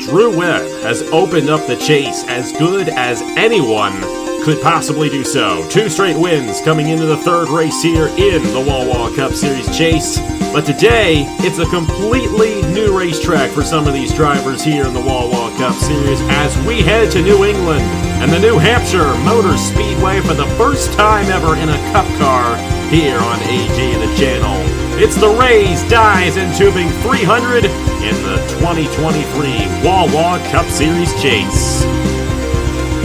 Drew Webb has opened up the chase as good as anyone could possibly do so. 2 straight wins coming into the 3rd race here in the Wawa Cup Series chase. But today, it's a completely new racetrack for some of these drivers here in the Wawa Cup Series as we head to New England and the New Hampshire Motor Speedway for the first time ever in a Cup car here on AG the channel. It's the Rays, Dies, and Tubing 300 in the 2023 Wawa Cup Series chase.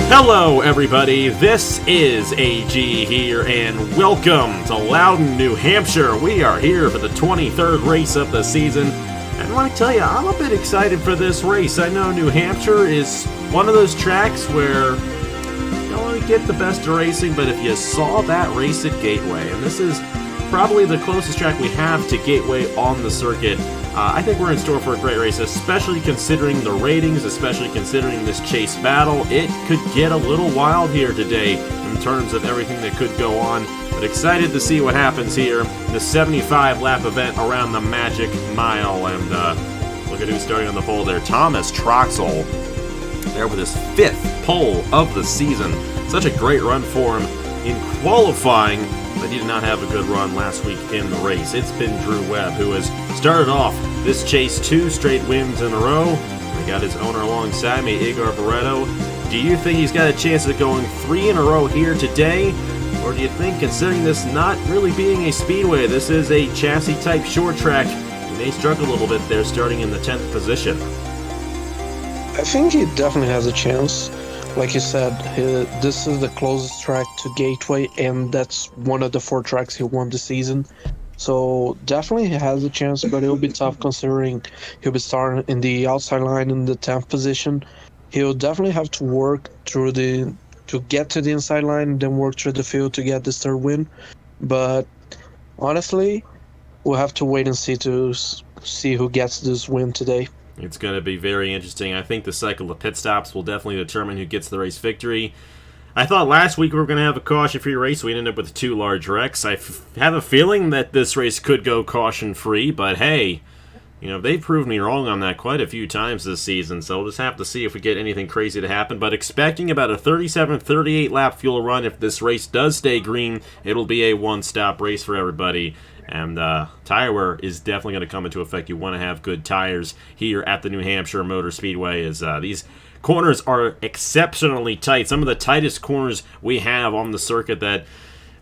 Hello everybody, this is AG here and welcome to Loudon, New Hampshire. We are here for the 23rd race of the season, and I want to tell you, I'm a bit excited for this race. I know New Hampshire is one of those tracks where you don't really get the best of racing, but if you saw that race at Gateway, and this is probably the closest track we have to Gateway on the circuit, I think we're in store for a great race, especially considering the ratings, especially considering this chase battle. It could get a little wild here today in terms of everything that could go on, but excited to see what happens here. The 75-lap event around the Magic Mile, and look at who's starting on the pole there. Thomas Troxel there with his 5th pole of the season. Such a great run for him in qualifying, but he did not have a good run last week in the race. It's been Drew Webb who has started off this chase 2 straight wins in a row. We got his owner alongside me, Igor Barreto. Do you think he's got a chance of going 3 in a row here today? Or do you think, considering this not really being a speedway, this is a chassis-type short track, he may struggle a little bit there starting in the 10th position? I think he definitely has a chance. Like you said, this is the closest track to Gateway, and that's one of the 4 tracks he won the season. So definitely he has a chance, but it'll be tough considering he'll be starting in the outside line in the 10th position. He'll definitely have to work to get to the inside line and then work through the field to get this 3rd win. But honestly, we'll have to wait and see who gets this win today. It's going to be very interesting. I think the cycle of pit stops will definitely determine who gets the race victory. I thought last week we were going to have a caution-free race. We ended up with 2 large wrecks. I have a feeling that this race could go caution-free, but hey, you know, they've proved me wrong on that quite a few times this season, so we'll just have to see if we get anything crazy to happen. But expecting about a 37-38 lap fuel run. If this race does stay green, it'll be a one-stop race for everybody. And tire wear is definitely going to come into effect. You want to have good tires here at the New Hampshire Motor Speedway, as these corners are exceptionally tight. Some of the tightest corners we have on the circuit that,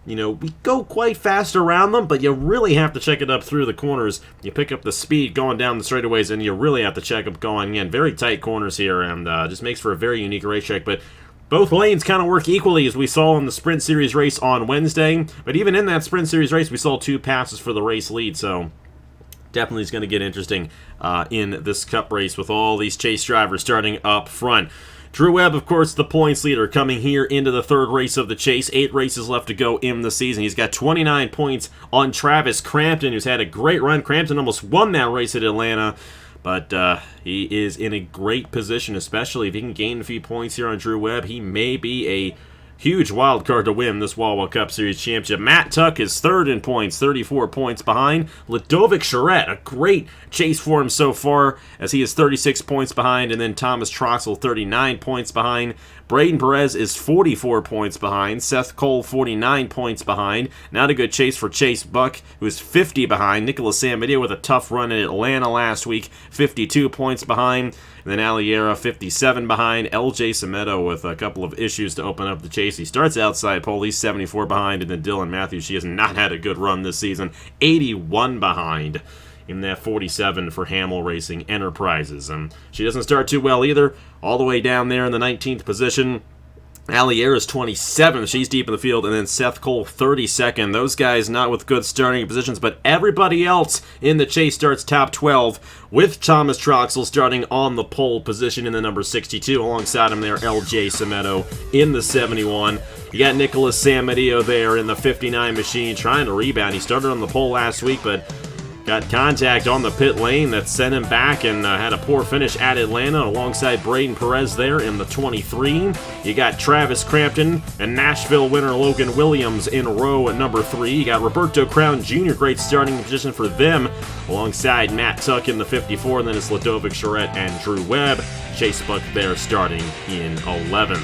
you know, we go quite fast around them, but you really have to check it up through the corners. You pick up the speed going down the straightaways, and you really have to check up going in. Very tight corners here, and just makes for a very unique racetrack. But both lanes kind of work equally, as we saw in the Sprint Series race on Wednesday. But even in that Sprint Series race, we saw 2 passes for the race lead. So definitely is going to get interesting in this Cup race with all these chase drivers starting up front. Drew Webb, of course, the points leader, coming here into the 3rd race of the chase. 8 races left to go in the season. He's got 29 points on Travis Crampton, who's had a great run. Crampton almost won that race at Atlanta. But he is in a great position, especially if he can gain a few points here on Drew Webb. He may be a huge wild card to win this Wawa Cup Series championship. Matt Tuck is 3rd in points, 34 points behind. Ludovic Charette, a great chase for him so far, as he is 36 points behind. And then Thomas Troxel, 39 points behind. Braden Perez is 44 points behind. Seth Cole, 49 points behind. Not a good chase for Chase Buck, who is 50 behind. Nicholas Samedeo with a tough run in Atlanta last week, 52 points behind. And then Aliera, 57 behind. LJ Semedo with a couple of issues to open up the chase. He starts outside pole, he's 74 behind. And then Dylan Matthews, she has not had a good run this season, 81 behind in that 47 for Hamill Racing Enterprises. And she doesn't start too well either, all the way down there in the 19th position. Aliera's 27th, she's deep in the field, and then Seth Cole 32nd. Those guys not with good starting positions, but everybody else in the chase starts top 12, with Thomas Troxel starting on the pole position in the number 62. Alongside him there, LJ Semedo in the 71. You got Nicholas Samedeo there in the 59 machine trying to rebound. He started on the pole last week, but got contact on the pit lane that sent him back and had a poor finish at Atlanta alongside Braden Perez there in the 23. You got Travis Crampton and Nashville winner Logan Williams in row at number 3. You got Roberto Crown Jr., great starting position for them, alongside Matt Tuck in the 54, and then it's Ladovic Charette and Drew Webb. Chase Buck there starting in 11th.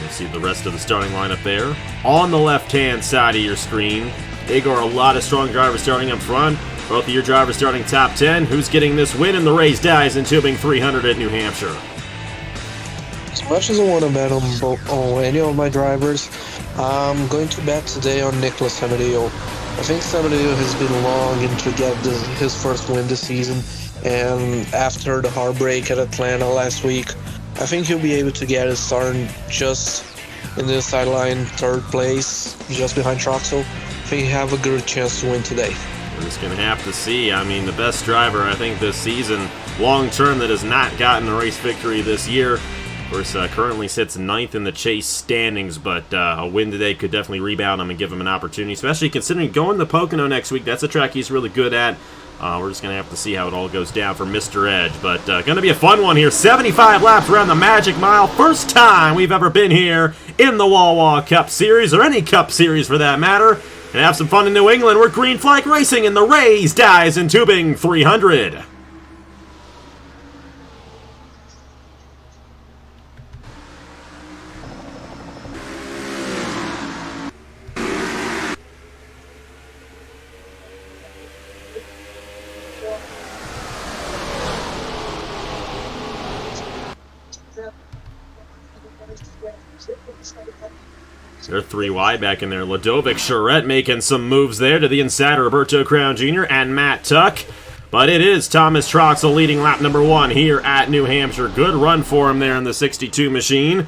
You see the rest of the starting lineup there. On the left-hand side of your screen, Igor, a lot of strong drivers starting up front. Both of your drivers starting top 10. Who's getting this win in the race dies in Tubing 300 at New Hampshire? As much as I want to bet on any of my drivers, I'm going to bet today on Nicholas Samadeo. I think Samadeo has been longing to get his first win this season, and after the heartbreak at Atlanta last week, I think he'll be able to get it starting just in the sideline, 3rd place, just behind Troxel. I think he have a good chance to win today. We're just going to have to see. I mean, the best driver, I think, this season, long-term, that has not gotten a race victory this year. Of course, currently sits 9th in the Chase standings, but a win today could definitely rebound him and give him an opportunity, especially considering going to Pocono next week. That's a track he's really good at. We're just going to have to see how it all goes down for Mr. Edge. But going to be a fun one here. 75 laps around the Magic Mile. First time we've ever been here in the Wawa Cup Series, or any Cup Series for that matter. And have some fun in New England. We're Green Flag Racing in the Rays Dies in Tubing 300. They're 3 wide back in there. Ladovic Charette making some moves there to the inside of Roberto Crown Jr. and Matt Tuck. But it is Thomas Troxel leading lap number 1 here at New Hampshire. Good run for him there in the 62 machine.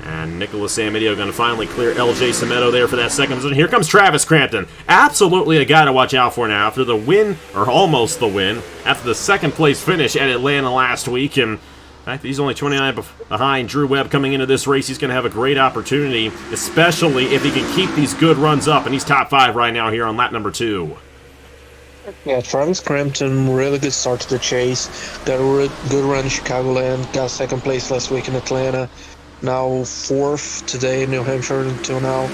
And Nicholas Samadeo going to finally clear LJ Semedo there for that second position. Here comes Travis Crampton. Absolutely a guy to watch out for now after the win, or almost the win, after the 2nd place finish at Atlanta last week. And in fact, he's only 29 behind Drew Webb coming into this race. He's going to have a great opportunity, especially if he can keep these good runs up. And he's top 5 right now here on lap number 2. Yeah, Travis Crampton, really good start to the chase. Got a good run in Chicagoland. Got 2nd place last week in Atlanta. Now 4th today in New Hampshire until now.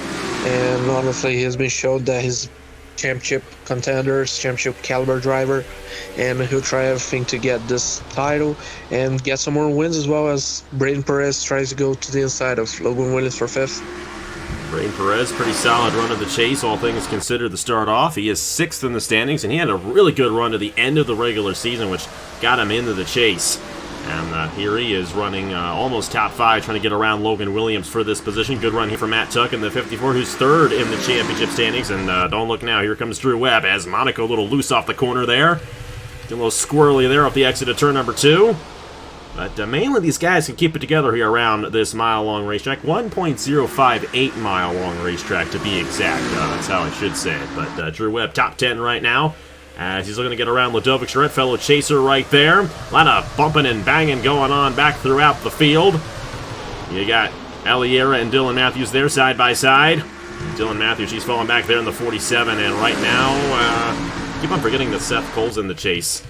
And honestly, he has been shown that he's championship contenders, championship caliber driver, and he'll try everything to get this title and get some more wins, as well as Braden Perez tries to go to the inside of Logan Williams for 5th. Braden Perez, pretty solid run of the chase, all things considered to start off. He is 6th in the standings, and he had a really good run to the end of the regular season, which got him into the chase. And here he is running almost top 5, trying to get around Logan Williams for this position. Good run here from Matt Tuck in the 54, who's 3rd in the championship standings. And don't look now, here comes Drew Webb as Monaco a little loose off the corner there. Getting a little squirrely there off the exit of turn number 2. But mainly these guys can keep it together here around this mile-long racetrack. 1.058 mile-long racetrack to be exact. That's how I should say it. But Drew Webb top 10 right now, as he's looking to get around Ladovic Charette, fellow chaser right there. A lot of bumping and banging going on back throughout the field. You got Eliera and Dylan Matthews there side by side. Dylan Matthews, he's falling back there in the 47, and right now, keep on forgetting that Seth Cole's in the chase.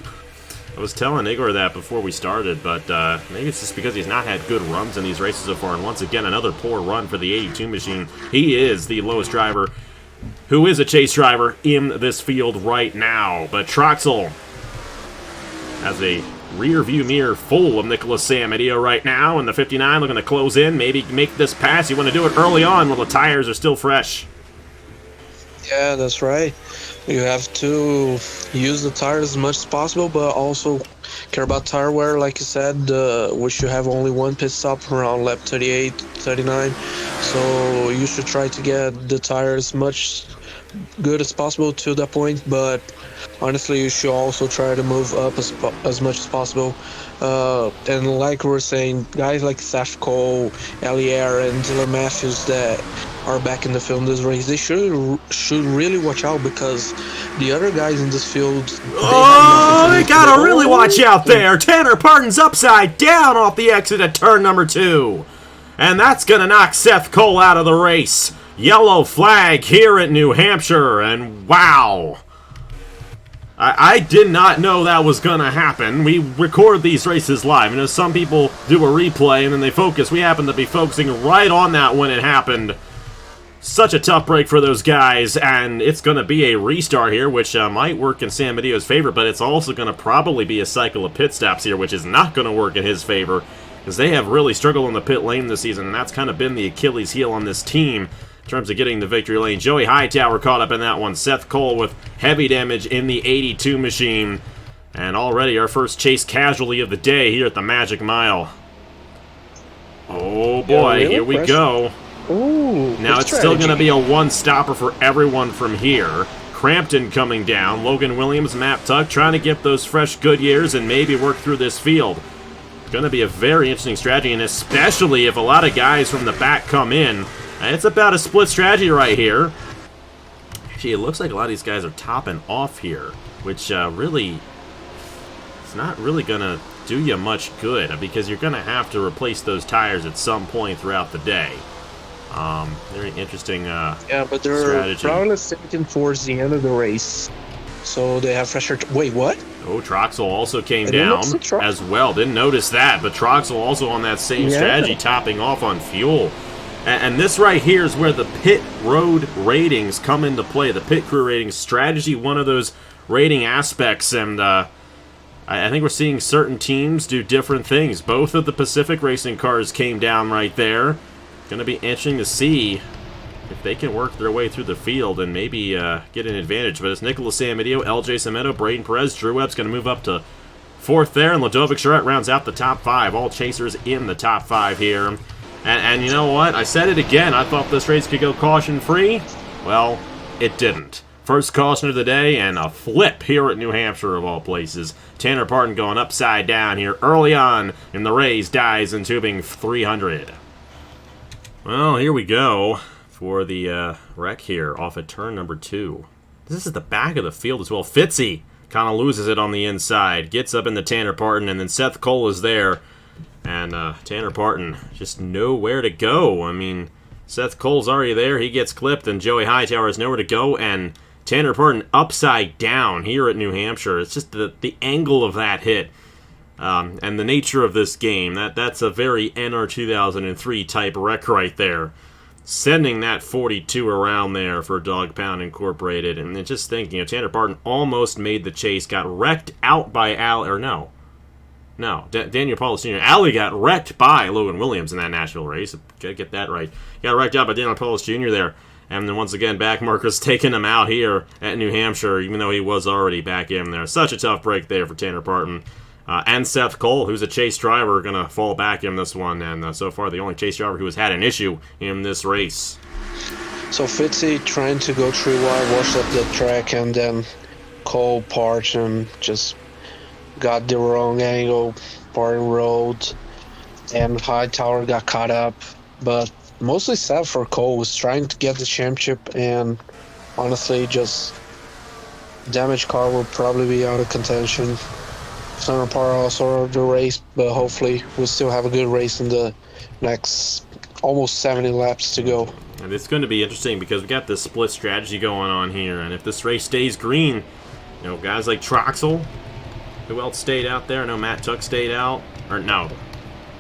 I was telling Igor that before we started, but maybe it's just because he's not had good runs in these races so far, and once again, another poor run for the 82 machine. He is the lowest driver who is a chase driver in this field right now. But Troxel has a rear view mirror full of Nicholas Samadeo right now, and the 59 looking to close in, maybe make this pass. You want to do it early on while the tires are still fresh. Yeah, that's right. You have to use the tires as much as possible, but also care about tire wear, like you said. We should have only 1 pit stop around lap 38, 39. So you should try to get the tires much good as possible to that point, but honestly, you should also try to move up as much as possible. And like we were saying, guys like Seth Cole, Elier, and Dylan Matthews that are back in the field in this race, they should really watch out, because the other guys in this field, they gotta really watch out there. Tanner Parton's upside down off the exit at turn number 2, and that's gonna knock Seth Cole out of the race. Yellow flag here at New Hampshire, and wow. I did not know that was going to happen. We record these races live. You know, some people do a replay and then they focus. We happen to be focusing right on that when it happened. Such a tough break for those guys, and it's going to be a restart here, which might work in San Medio's favor, but it's also going to probably be a cycle of pit stops here, which is not going to work in his favor, because they have really struggled in the pit lane this season, and that's kind of been the Achilles heel on this team in terms of getting the victory lane. Joey Hightower caught up in that one. Seth Cole with heavy damage in the 82 machine. And already our first chase casualty of the day here at the Magic Mile. Oh boy, here we go. Ooh, now it's still going to be a one-stopper for everyone from here. Crampton coming down. Logan Williams, Matt Tuck trying to get those fresh Goodyears and maybe work through this field. Going to be a very interesting strategy, and especially if a lot of guys from the back come in. It's about a split strategy right here. Actually, it looks like a lot of these guys are topping off here, which really, it's not really going to do you much good because you're going to have to replace those tires at some point throughout the day. Very interesting yeah, but they're strategy. probably sticking towards the end of the race, so they have fresher. Wait, what? Oh, Troxel also came down as well. Didn't notice that, but Troxel also on that same strategy, topping off on fuel. And this right here is where the pit road ratings come into play. The pit crew ratings strategy, one of those rating aspects, and I think we're seeing certain teams do different things. Both of the Pacific Racing cars came down right there. Going to be interesting to see if they can work their way through the field and maybe get an advantage. But it's Nicholas Samadio, LJ Cemento, Braden Perez, Drew Webb's going to move up to 4th there, and Ludovic Charette rounds out the top 5. All chasers in the top 5 here. And you know what? I said it again. I thought this race could go caution-free. Well, it didn't. First caution of the day and a flip here at New Hampshire, of all places. Tanner Parton going upside down here early on in the race. Dies in tubing 300. Well, here we go for the wreck here off at turn number 2. This is the back of the field as well. Fitzy kind of loses it on the inside. Gets up into Tanner Parton, and then Seth Cole is there. And Tanner Parton just nowhere to go. I mean, Seth Cole's already there. He gets clipped, and Joey Hightower has nowhere to go. And Tanner Parton upside down here at New Hampshire. It's just the angle of that hit and the nature of this game. That's a very NR2003 type wreck right there. Sending that 42 around there for Dog Pound Incorporated. And then just thinking, Tanner Parton almost made the chase. Got wrecked out by Daniel Paulus Jr. Alley got wrecked by Logan Williams in that Nashville race. Gotta get that right. Got wrecked out by Daniel Paulus Jr. there. And then once again, back markers taking him out here at New Hampshire, even though he was already back in there. Such a tough break there for Tanner Parton. And Seth Cole, who's a chase driver, going to fall back in this one. And so far, the only chase driver who has had an issue in this race. So Fitzy trying to go through wide, washed up the track, and then Cole Parton just got the wrong angle, Parton road, and Hightower got caught up. But mostly sad for Cole, was trying to get the championship, and honestly, just damaged car will probably be out of contention. Center part also of the race, but hopefully we'll still have a good race in the next almost 70 laps to go. And it's going to be interesting because we got this split strategy going on here, and if this race stays green, you know, guys like Troxel. Who else stayed out there? No, Matt Tuck stayed out. Or no,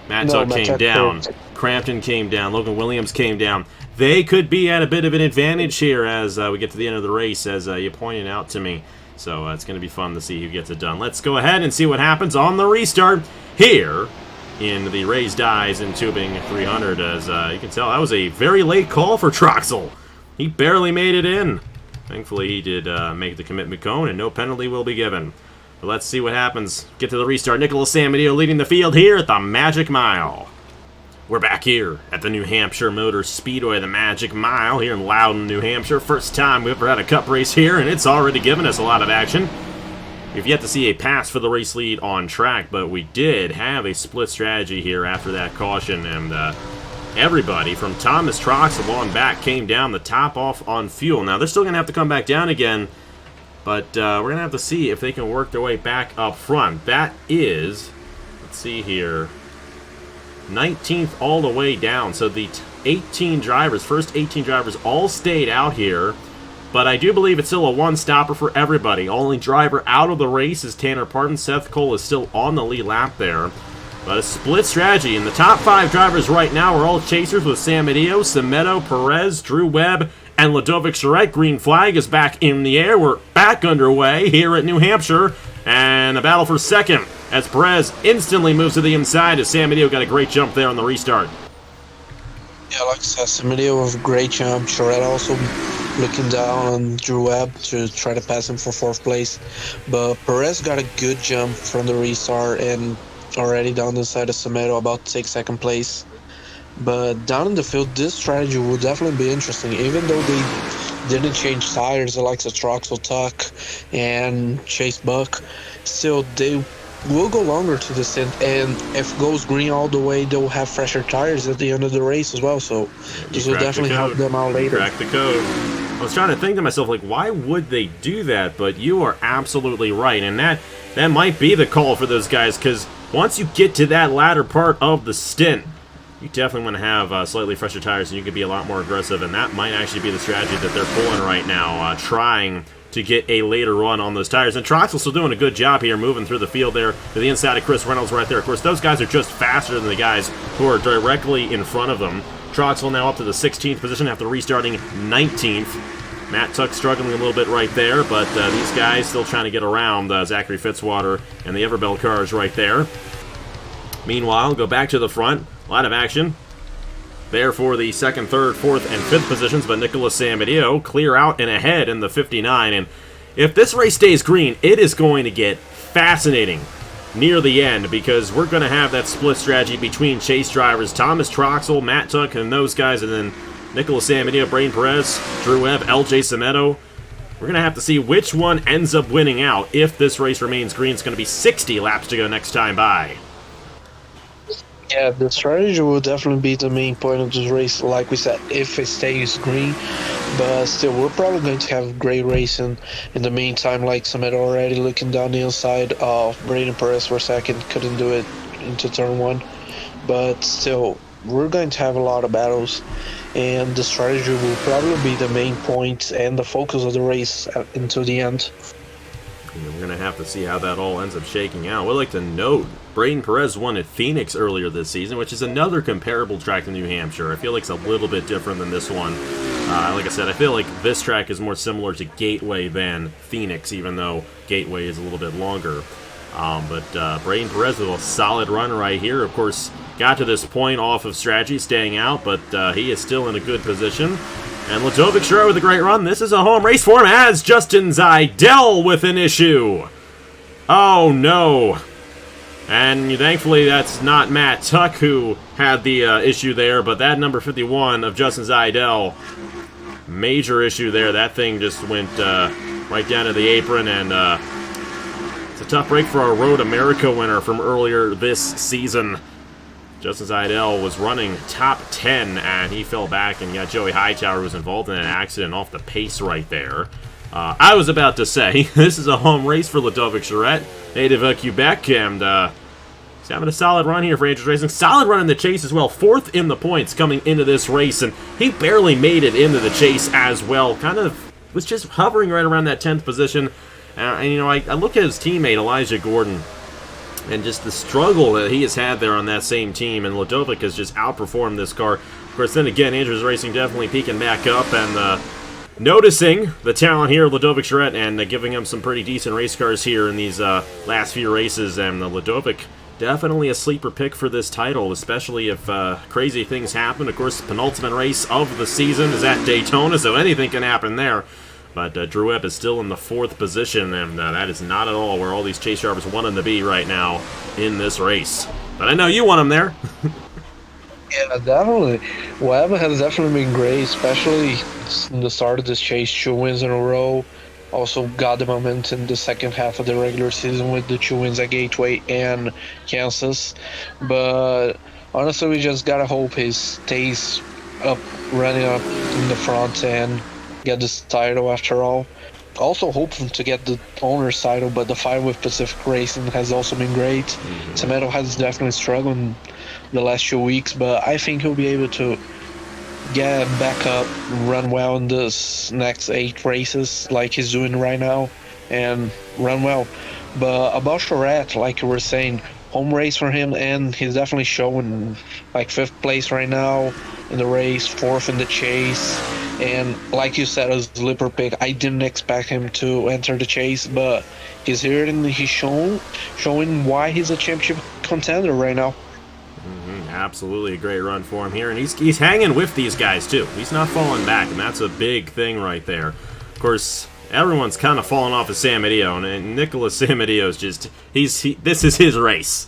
Matt Tuck came down. Crampton came down. Logan Williams came down. They could be at a bit of an advantage here as we get to the end of the race, as you pointed out to me. So it's going to be fun to see who gets it done. Let's go ahead and see what happens on the restart here in the Raised Dies in Tubing 300. As you can tell, that was a very late call for Troxel. He barely made it in. Thankfully, he did make the commitment cone, and no penalty will be given. But let's see what happens. Get to the restart. Nicholas Samadio leading the field here at the Magic Mile. We're back here at the New Hampshire Motor Speedway, the Magic Mile, here in Loudon, New Hampshire. First time we've ever had a cup race here, and it's already given us a lot of action. We've yet to see a pass for the race lead on track, but we did have a split strategy here after that caution, and everybody from Thomas Troxel on back came down the top off on fuel. Now, they're still going to have to come back down again, but we're going to have to see if they can work their way back up front. That is, let's see here, 19th all the way down. So the 18 drivers, first 18 drivers all stayed out here. but I do believe it's still a one-stopper for everybody. Only driver out of the race is Tanner Parton. Seth Cole is still on the lead lap there. But a split strategy. And the top 5 drivers right now are all chasers with Sam Medeo, Semedo, Perez, Drew Webb, and Ludovic Charette. Green flag is back in the air. We're back underway here at New Hampshire. And a battle for second as Perez instantly moves to the inside as Sam Medeo got a great jump there on the restart. Yeah, like I said, Semedo with a great jump. Charette also looking down on Drew Webb to try to pass him for 4th place. But Perez got a good jump from the restart and already down the side of Semedo, about to take 2nd place. But down in the field, this strategy will definitely be interesting. Even though they didn't change tires, like the Troxel Tuck and Chase Buck, still they will go longer to the stint, and if it goes green all the way, they'll have fresher tires at the end of the race as well, so this will definitely help them out later. Crack the code. I was trying to think to myself, like, why would they do that? But you are absolutely right, and that might be the call for those guys, because once you get to that latter part of the stint, you definitely want to have slightly fresher tires, and you can be a lot more aggressive, and that might actually be the strategy that they're pulling right now, trying to get a later run on those tires. And Troxel's still doing a good job here, moving through the field there to the inside of Chris Reynolds right there. Of course, those guys are just faster than the guys who are directly in front of them. Troxel now up to the 16th position after restarting 19th. Matt Tuck struggling a little bit right there, but these guys still trying to get around Zachary Fitzwater and the Everbell cars right there. Meanwhile, go back to the front. A lot of action there for the 2nd, 3rd, 4th, and 5th positions, but Nicholas Samedeo clear out and ahead in the 59. And if this race stays green, it is going to get fascinating near the end, because we're going to have that split strategy between chase drivers, Thomas Troxel, Matt Tuck, and those guys, and then Nicholas Samedeo, Braden Perez, Drew Webb, LJ Semedo. We're going to have to see which one ends up winning out. If this race remains green, it's going to be 60 laps to go next time by. Yeah, the strategy will definitely be the main point of this race, like we said, if it stays green. But still, we're probably going to have great racing in the meantime, like Summit already looking down the inside of Braden Perez for a second, couldn't do it into turn 1. But still, we're going to have a lot of battles, and the strategy will probably be the main point and the focus of the race until the end. Yeah, we're going to have to see how that all ends up shaking out. We'd like to note, Braden Perez won at Phoenix earlier this season, which is another comparable track to New Hampshire. I feel like it's a little bit different than this one. Like I said, I feel like this track is more similar to Gateway than Phoenix, even though Gateway is a little bit longer. But Braden Perez with a solid run right here. Of course, got to this point off of strategy, staying out, but he is still in a good position. And Ludovic Charette with a great run. This is a home race for him as Justin Zeidel with an issue. Oh, no. And thankfully, that's not Matt Tuck who had the issue there, but that number 51 of Justin Zeidel, major issue there. That thing just went right down to the apron, and it's a tough break for our Road America winner from earlier this season. Justin Zeidel was running top 10, and he fell back, and got Joey Hightower, who was involved in an accident, off the pace right there. I was about to say, this is a home race for Ludovic Charette, native of Quebec, and he's having a solid run here for Angels Racing. Solid run in the chase as well. 4th in the points coming into this race, and he barely made it into the chase as well. Kind of was just hovering right around that 10th position. And, you know, I look at his teammate, Elijah Gordon, and just the struggle that he has had there on that same team, and Ludovic has just outperformed this car. Of course, then again, Andrews Racing definitely peaking back up, and noticing the talent here of Ludovic Charette, and giving him some pretty decent race cars here in these last few races, and Ludovic definitely a sleeper pick for this title, especially if crazy things happen. Of course, the penultimate race of the season is at Daytona, so anything can happen there. But Drew Webb is still in the 4th position, and that is not at all where all these chase drivers want him to be right now in this race. But I know you want him there. Yeah, definitely. Webb has definitely been great, especially in the start of this chase. 2 wins in a row. Also got the momentum in the second half of the regular season with the 2 wins at Gateway and Kansas. But honestly, we just gotta hope he stays up, running up in the front and get this title after all. Also hoping to get the owner's title, but the fight with Pacific Racing has also been great. Semedo has definitely struggled in the last 2 weeks, but I think he'll be able to get back up, run well in this next 8 races like he's doing right now, and run well. But about Charette, like you were saying, home race for him, and he's definitely showing like 5th place right now in the race, 4th in the chase. And like you said, as Lipper pick, I didn't expect him to enter the chase, but he's here and he's showing why he's a championship contender right now. Absolutely a great run for him here, and he's hanging with these guys too. He's not falling back, and that's a big thing right there. Of course, everyone's kind of falling off of San Mateo, and Nicholas San Mateo's just this is his race.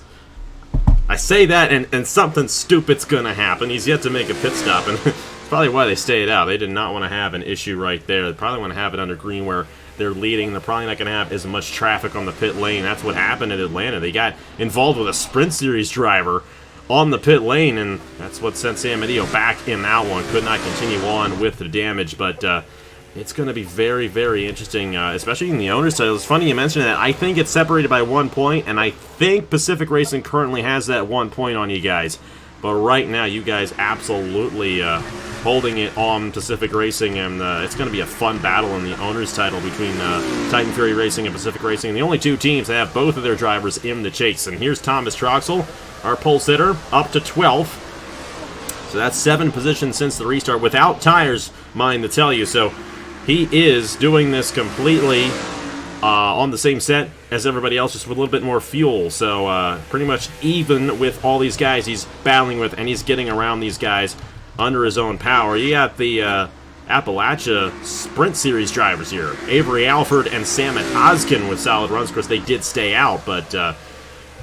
I say that, and something stupid's gonna happen. He's yet to make a pit stop, and it's probably why they stayed out. They did not want to have an issue right there. They probably want to have it under green where they're leading. They're probably not going to have as much traffic on the pit lane. That's what happened at Atlanta. They got involved with a Sprint Series driver on the pit lane, and that's what sent San Mateo back in that one. Could not continue on with the damage, but it's going to be very, very interesting, especially in the owner's title. It's funny you mentioned that. I think it's separated by 1 point, and I think Pacific Racing currently has that 1 point on you guys. But right now, you guys absolutely holding it on Pacific Racing, and it's going to be a fun battle in the owner's title between Titan Fury Racing and Pacific Racing. And the only two teams that have both of their drivers in the chase. And here's Thomas Troxel, our pole sitter, up to 12th. So that's 7 positions since the restart without tires, mind to tell you. So he is doing this completely on the same set as everybody else, just with a little bit more fuel. So pretty much even with all these guys he's battling with, and he's getting around these guys under his own power. You got the Appalachia Sprint Series drivers here. Avery Alford and Samet Ozkin with solid runs. Of course, they did stay out, but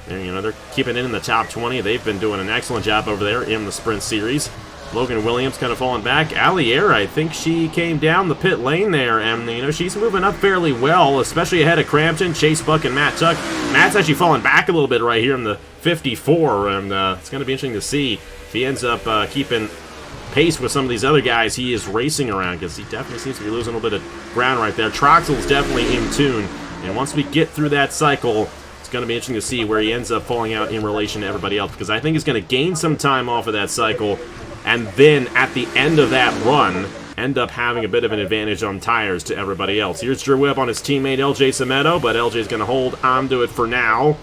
they're keeping it in the top 20. They've been doing an excellent job over there in the Sprint Series. Logan Williams kind of falling back. Allier, I think she came down the pit lane there, and she's moving up fairly well, especially ahead of Crampton, Chase Buck, and Matt Tuck. Matt's actually falling back a little bit right here in the 54, and it's going to be interesting to see if he ends up keeping pace with some of these other guys he is racing around, because he definitely seems to be losing a little bit of ground right there. Troxel's definitely in tune, and once we get through that cycle, it's going to be interesting to see where he ends up falling out in relation to everybody else, because I think he's going to gain some time off of that cycle, and then at the end of that run, end up having a bit of an advantage on tires to everybody else. Here's Drew Webb on his teammate LJ Semedo, but LJ's going to hold on to it for now.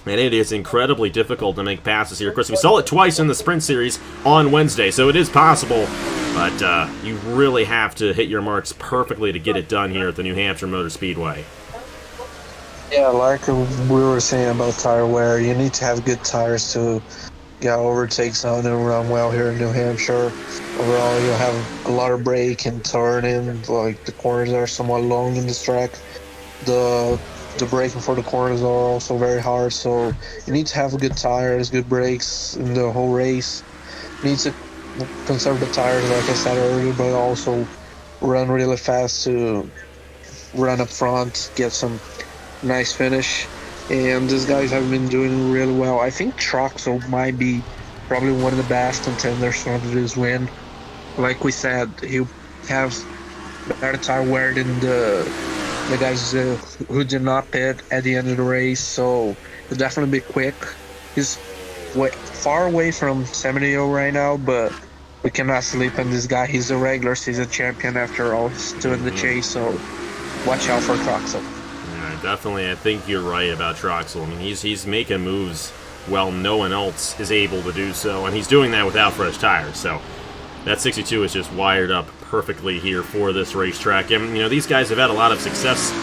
And it is incredibly difficult to make passes here. Of course, we saw it twice in the Sprint Series on Wednesday, so it is possible, but you really have to hit your marks perfectly to get it done here at the New Hampshire Motor Speedway. Yeah, like we were saying about tire wear, you need to have good tires to get overtakes on and run well here in New Hampshire. Overall, you'll have a lot of brake and turning, like the corners are somewhat long in this track. The braking for the corners are also very hard, so you need to have good tires, good brakes in the whole race. You need to conserve the tires, like I said earlier, but also run really fast to run up front, get some nice finish. And these guys have been doing really well. I think Troxel might be probably one of the best contenders for this win. Like we said, he has better tire wear than the guys who did not pit at the end of the race, so he'll definitely be quick. He's far away from Seminole right now, but we cannot sleep on this guy. He's a regular season champion after all. He's doing the chase, so watch out for Troxel. Yeah, definitely, I think you're right about Troxel. I mean, he's making moves while no one else is able to do so, and he's doing that without fresh tires, so that 62 is just wired up perfectly here for this racetrack. And, these guys have had a lot of success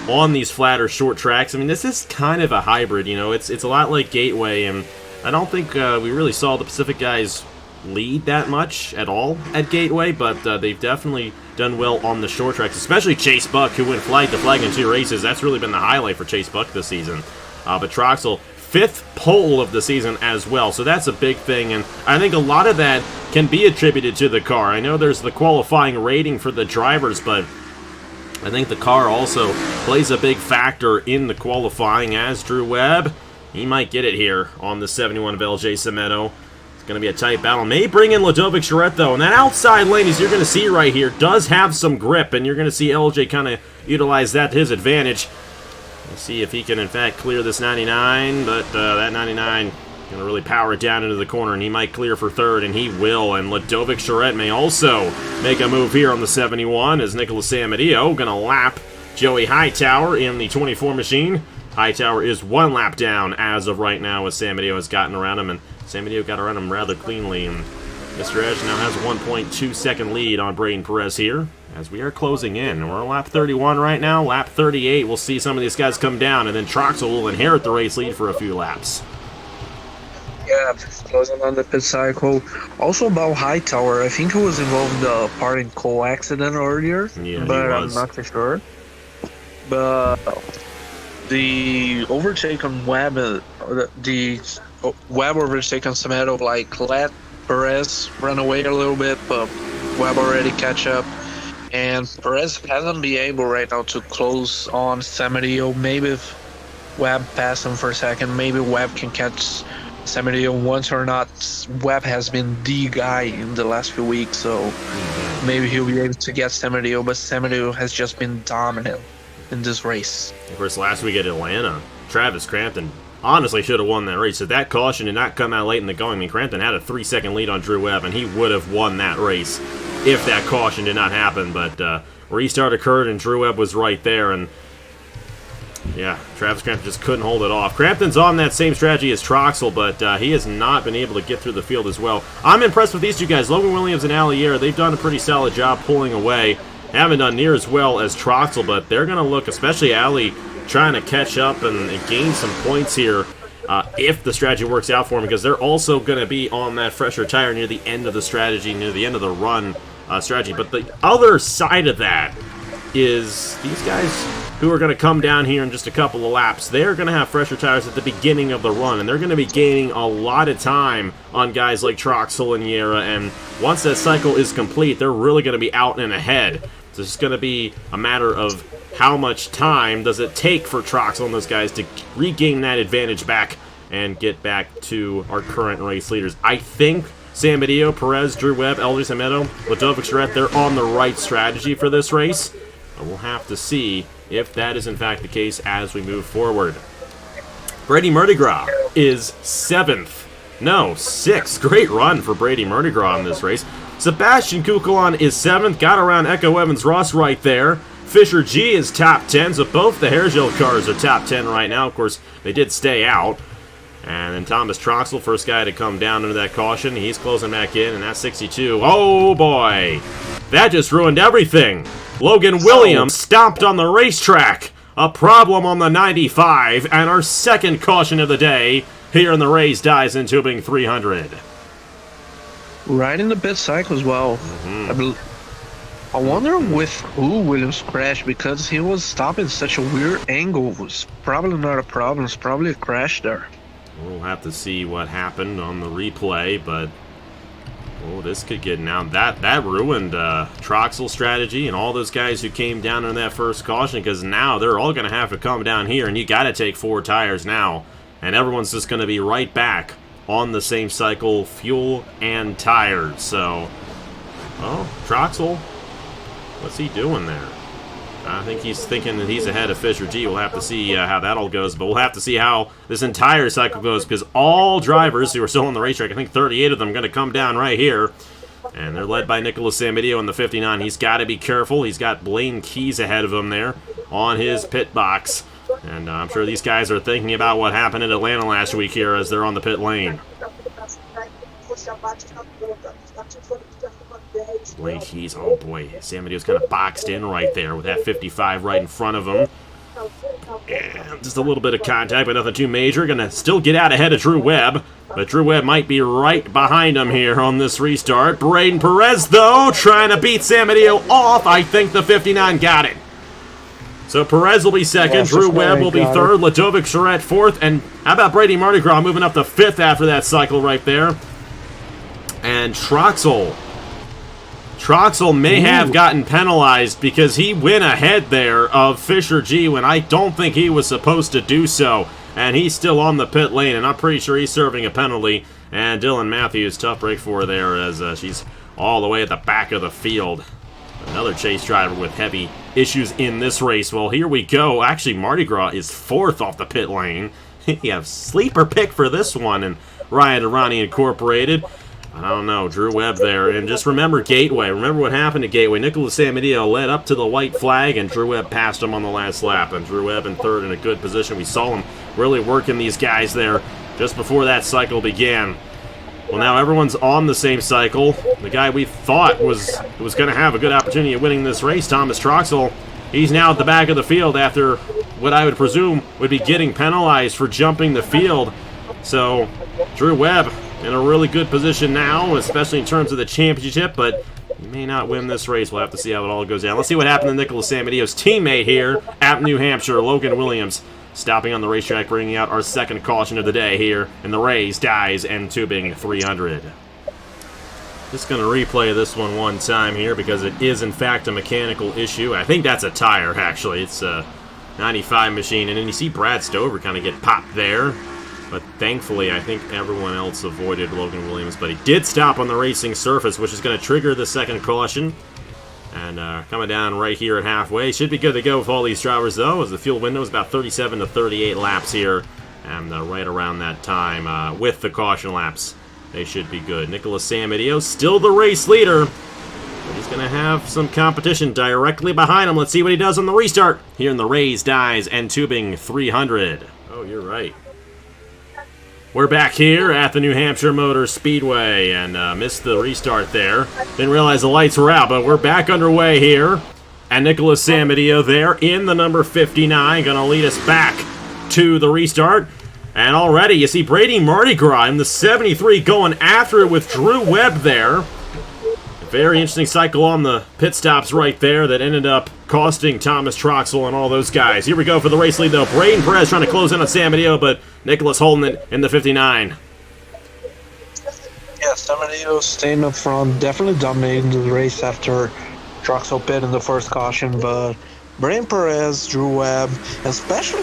on these flatter short tracks. I mean, this is kind of a hybrid, it's a lot like Gateway, and I don't think we really saw the Pacific guys lead that much at all at Gateway, but they've definitely done well on the short tracks, especially Chase Buck, who went flag to flag in 2 races. That's really been the highlight for Chase Buck this season. But Troxel, 5th pole of the season as well, so that's a big thing, and I think a lot of that can be attributed to the car. I know there's the qualifying rating for the drivers, but I think the car also plays a big factor in the qualifying, as Drew Webb, he might get it here on the 71 of LJ Semedo. It's going to be a tight battle. May bring in Ludovic Charette, though, and that outside lane, as you're going to see right here, does have some grip, and you're going to see LJ kind of utilize that to his advantage. Let's see if he can, in fact, clear this 99, but that 99 Gonna really power it down into the corner, and he might clear for third, and he will. And Ludovic Charette may also make a move here on the 71 as Nicholas Samadillo gonna lap Joey Hightower in the 24 machine. Hightower is 1 lap down as of right now as Samadillo has gotten around him, and Samadillo got around him rather cleanly. And Mr. Edge now has a 1.2 second lead on Braden Perez here as we are closing in. We're on lap 31 right now. Lap 38, we'll see some of these guys come down, and then Troxel will inherit the race lead for a few laps. Yeah, closing on the pit cycle. Also about Hightower, I think he was involved in the part in coal accident earlier, Yeah, but I'm not too sure. But the overtake on Webb, the Webb overtake on Samedo, like, let Perez run away a little bit, but Webb already catch up. And Perez hasn't been able right now to close on Samadillo. Maybe if Webb passed him for a second, maybe Webb can catch Samadillo once or not. Webb has been the guy in the last few weeks, so maybe he'll be able to get Samadillo, but Samadillo has just been dominant in this race. Of course, last week at Atlanta, Travis Crampton honestly should have won that race. If that caution did not come out late in the going, I mean, Crampton had a 3-second lead on Drew Webb, and he would have won that race if that caution did not happen. But restart occurred, and Drew Webb was right there, and yeah, Travis Crampton just couldn't hold it off. Crampton's on that same strategy as Troxel, but he has not been able to get through the field as well. I'm impressed with these two guys, Logan Williams and Allier. They've done a pretty solid job pulling away. Haven't done near as well as Troxel, but they're going to look, especially Allie, trying to catch up and gain some points here if the strategy works out for them, because they're also going to be on that fresher tire near the end of the strategy, near the end of the run strategy. But the other side of that is these guys who are going to come down here in just a couple of laps, they're going to have fresher tires at the beginning of the run, and they're going to be gaining a lot of time on guys like Troxel and Yera, and once that cycle is complete, they're really going to be out and ahead. So it's going to be a matter of how much time does it take for Troxel and those guys to regain that advantage back and get back to our current race leaders. I think Samadillo, Perez, Drew Webb, Elder Samedo, Ludovic Charette, they're on the right strategy for this race. And we'll have to see if that is in fact the case as we move forward. Brady Mertigras is 7th. No, 6th. Great run for Brady Mertigras in this race. Sebastian Kukulon is 7th. Got around Echo Evans-Ross right there. Fisher G is top 10, so both the Hairgel cars are top 10 right now. Of course, they did stay out. And then Thomas Troxel, first guy to come down into that caution. He's closing back in, and that's 62. Oh, boy. That just ruined everything. Logan Williams stomped on the racetrack. A problem on the 95, and our second caution of the day here in the Rays Dies in Tubing 300. Right in the pit cycle as well. I wonder with who Williams crashed, because he was stopping such a weird angle. It was probably not a problem. It's probably a crash there. We'll have to see what happened on the replay, but oh, this could get now. That ruined Troxel's strategy and all those guys who came down in that first caution, because now they're all going to have to come down here, and you got to take 4 tires now, and everyone's just going to be right back on the same cycle, fuel and tires. So, well, Troxel, what's he doing there? I think he's thinking that he's ahead of Fisher G. We'll have to see how that all goes, but we'll have to see how this entire cycle goes, because all drivers who are still on the racetrack, I think 38 of them, are going to come down right here, and they're led by Nicholas Samadillo in the 59. He's got to be careful. He's got Blaine Keys ahead of him there on his pit box, and I'm sure these guys are thinking about what happened in Atlanta last week here as they're on the pit lane. Blaine Keys, oh boy, Samadillo's kind of boxed in right there with that 55 right in front of him. And just a little bit of contact, but nothing too major. Gonna still get out ahead of Drew Webb, but Drew Webb might be right behind him here on this restart. Braden Perez, though, trying to beat Samadillo off. I think the 59 got it. So Perez will be second, Drew Webb will be third, Ludovic Charette fourth, and how about Brady Mertigras moving up to 5th after that cycle right there? And Troxel may have gotten penalized because he went ahead there of Fisher G when I don't think he was supposed to do so. And he's still on the pit lane, and I'm pretty sure he's serving a penalty. And Dylan Matthews, tough break for her there as she's all the way at the back of the field. Another chase driver with heavy issues in this race. Well, here we go. Actually, Mardi Gras is 4th off the pit lane. Yeah, sleeper pick for this one, and Ryan and Ronnie Incorporated. I don't know, Drew Webb there. And just remember Gateway. Remember what happened to Gateway. Nicholas Samadillo led up to the white flag, and Drew Webb passed him on the last lap. And Drew Webb in third in a good position. We saw him really working these guys there just before that cycle began. Well, now everyone's on the same cycle. The guy we thought was going to have a good opportunity of winning this race, Thomas Troxell, he's now at the back of the field after what I would presume would be getting penalized for jumping the field. So, Drew Webb in a really good position now, especially in terms of the championship, but he may not win this race. We'll have to see how it all goes down. Let's see what happened to Nicholas Samadillo's teammate here at New Hampshire, Logan Williams, stopping on the racetrack, bringing out our second caution of the day here in the Rays, Dyes, and Tubing 300. Just going to replay this one time here because it is, in fact, a mechanical issue. I think that's a tire, actually. It's a 95 machine, and then you see Brad Stover kind of get popped there. But thankfully, I think everyone else avoided Logan Williams. But he did stop on the racing surface, which is going to trigger the second caution. And coming down right here at halfway. Should be good to go with all these drivers, though, as the fuel window is about 37 to 38 laps here. And right around that time, with the caution laps, they should be good. Nicholas Samadillo, still the race leader. But he's going to have some competition directly behind him. Let's see what he does on the restart here in the Rays, Dyes, and Tubing 300. Oh, you're right. We're back here at the New Hampshire Motor Speedway, and missed the restart there. Didn't realize the lights were out, but we're back underway here. And Nicholas Samadillo there in the number 59, going to lead us back to the restart. And already you see Brady Mardi Gras in the 73 going after it with Drew Webb there. Very interesting cycle on the pit stops right there that ended up costing Thomas Troxell and all those guys. Here we go for the race lead, though. Braden Perez trying to close in on Samadillo, but Nicholas holding it in the 59. Yeah, Samadillo staying up front, definitely dominating the race after Troxell pit in the first caution, but Braden Perez, Drew Webb, especially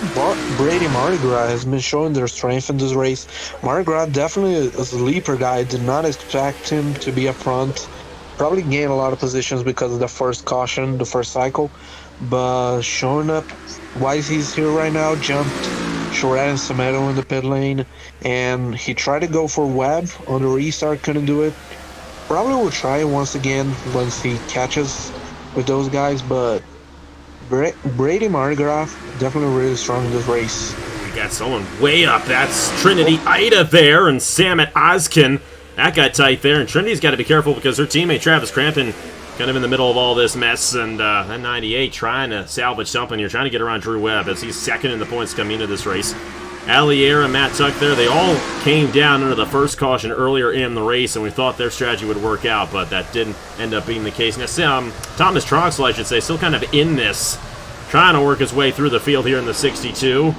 Brady Mardi Gras has been showing their strength in this race. Mardi Gras definitely is a leaper guy. Did not expect him to be up front. Probably gained a lot of positions because of the first caution, the first cycle, but showing up why he's here right now. Jumped Shorad and Samedo in the pit lane, and he tried to go for Webb on the restart, couldn't do it. Probably will try once again once he catches with those guys, but Brady Mardi Gras definitely really strong in this race. We got someone way up. That's Trinity Ida there, and Samet Ozkin. That got tight there, and Trinity's got to be careful because her teammate Travis Crampton kind of in the middle of all this mess, and that 98 trying to salvage something here, trying to get around Drew Webb as he's second in the points coming into this race. Allier and Matt Tuck there, they all came down under the first caution earlier in the race, and we thought their strategy would work out, but that didn't end up being the case. Now, Thomas Troxell, I should say, still kind of in this, trying to work his way through the field here in the 62.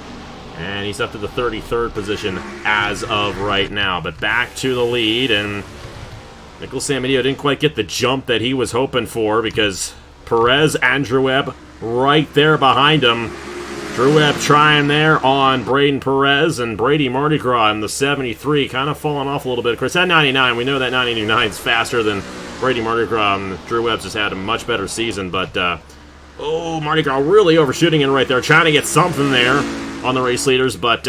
And he's up to the 33rd position as of right now. But back to the lead, and Nicholas Samadillo didn't quite get the jump that he was hoping for because Perez and Drew Webb right there behind him. Drew Webb trying there on Braden Perez, and Brady Mardi Gras in the 73 kind of falling off a little bit. Of course, that 99, we know that 99 is faster than Brady Mardi Gras, and Drew Webb's just had a much better season. But, Mardi Gras really overshooting it right there, trying to get something there on the race leaders, but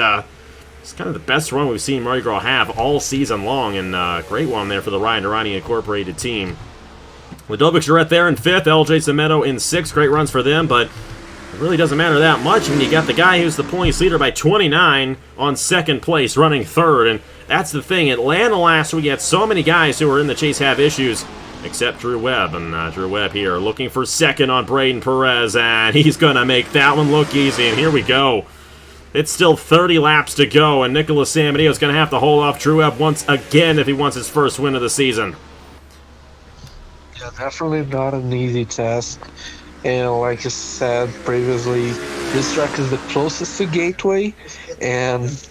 it's kind of the best run we've seen Mardi Gras have all season long, and great one there for the Ryan and Ronnie Incorporated team. Ludovic Jarrett there in 5th, LJ Samedo in 6th, great runs for them, but it really doesn't matter that much when you got the guy who's the points leader by 29 on 2nd place, running 3rd, and that's the thing. Atlanta last week had so many guys who were in the chase have issues, except Drew Webb, and Drew Webb here looking for 2nd on Braden Perez, and he's going to make that one look easy, and here we go. It's still 30 laps to go, and Nicholas Samadillo is going to have to hold off Drew Webb once again if he wants his first win of the season. Yeah, definitely not an easy task. And like I said previously, this track is the closest to Gateway, and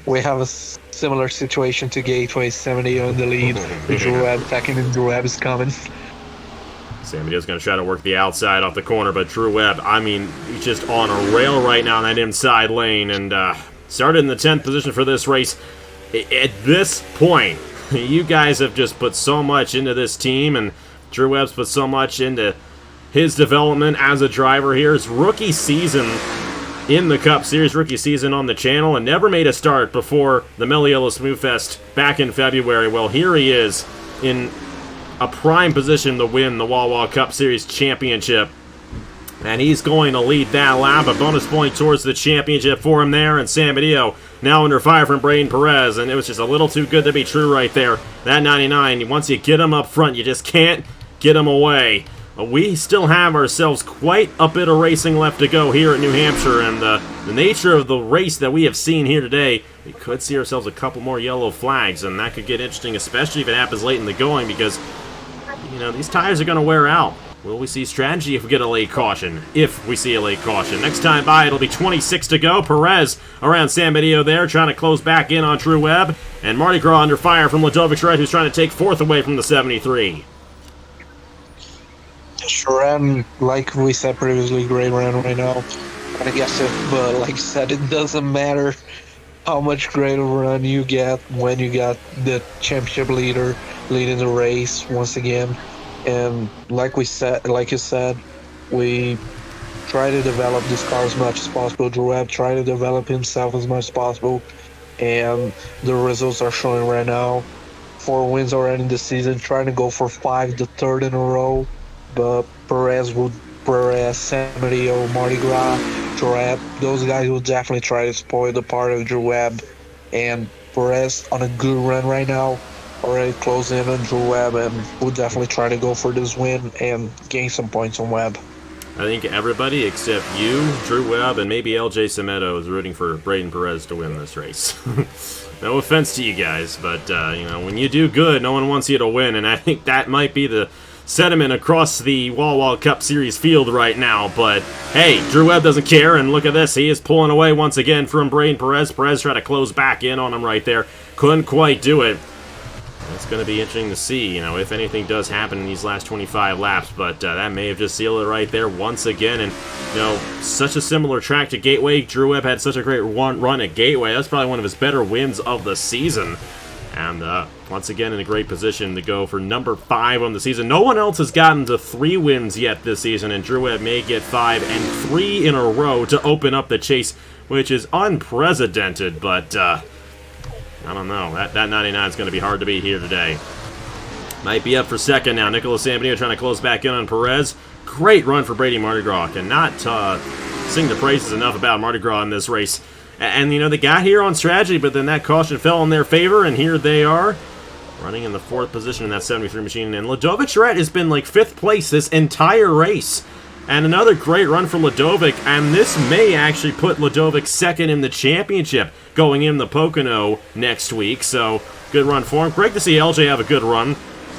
we have a similar situation to Gateway. Samadillo in the lead, Drew Webb second, and Drew Webb is coming. Samadillo's going to try to work the outside off the corner, but Drew Webb, I mean, he's just on a rail right now in that inside lane, and started in the 10th position for this race. At this point, you guys have just put so much into this team, and Drew Webb's put so much into his development as a driver here. His rookie season, in the Cup Series rookie season on the channel and never made a start before the Mellow Yellow Smooth Fest back in February. Well, here he is in a prime position to win the Wawa Cup Series championship. And he's going to lead that lap. A bonus point towards the championship for him there. And San Benito now under fire from Braden Perez. And it was just a little too good to be true right there. That 99, once you get him up front, you just can't get him away. But we still have ourselves quite a bit of racing left to go here at New Hampshire. And the nature of the race that we have seen here today, we could see ourselves a couple more yellow flags. And that could get interesting, especially if it happens late in the going. Because, you know, these tires are going to wear out. Will we see strategy if we get a late caution? If we see a late caution. Next time by, it'll be 26 to go. Perez around San Benito there, trying to close back in on Drew Webb. And Mardi Gras under fire from Ledovic's Red, who's trying to take fourth away from the 73. Sure, and like we said previously, great run right now. And I guess like I said, it doesn't matter how much great of a run you get when you got the championship leader leading the race once again. And like you said, we try to develop this car as much as possible. Drew Webb try to develop himself as much as possible, and the results are showing right now. 4 wins already in the season, trying to go for 5, the third in a row. But Perez, San Mario, Mardi Gras, Drew Webb, those guys will definitely try to spoil the part of Drew Webb. And Perez on a good run right now, already close in on Drew Webb, and we'll definitely try to go for this win and gain some points on Webb. I think everybody except you, Drew Webb, and maybe LJ Semedo is rooting for Braden Perez to win this race. No offense to you guys, but you know, when you do good, no one wants you to win, and I think that might be the sentiment across the Wawa Cup Series field right now. But hey, Drew Webb doesn't care, and look at this, he is pulling away once again from Braden Perez. Perez tried to close back in on him right there, couldn't quite do it. It's going to be interesting to see, you know, if anything does happen in these last 25 laps, but that may have just sealed it right there once again. And, you know, such a similar track to Gateway. Drew Webb had such a great run at Gateway. That's probably one of his better wins of the season. And once again in a great position to go for number 5 on the season. No one else has gotten to 3 wins yet this season, and Drew Webb may get 5 and 3 in a row to open up the chase, which is unprecedented, but I don't know. That 99 is going to be hard to beat here today. Might be up for second now. Nicholas San Benito trying to close back in on Perez. Great run for Brady Mardi Gras. Cannot sing the praises enough about Mardi Gras in this race. And, you know, they got here on strategy, but then that caution fell in their favor, and here they are, running in the 4th position in that 73 machine. And Ledovic's Red has been like 5th place this entire race. And another great run from Ledovic, and this may actually put Ledovic second in the championship going in the Pocono next week, so good run for him. Great to see LJ have a good run.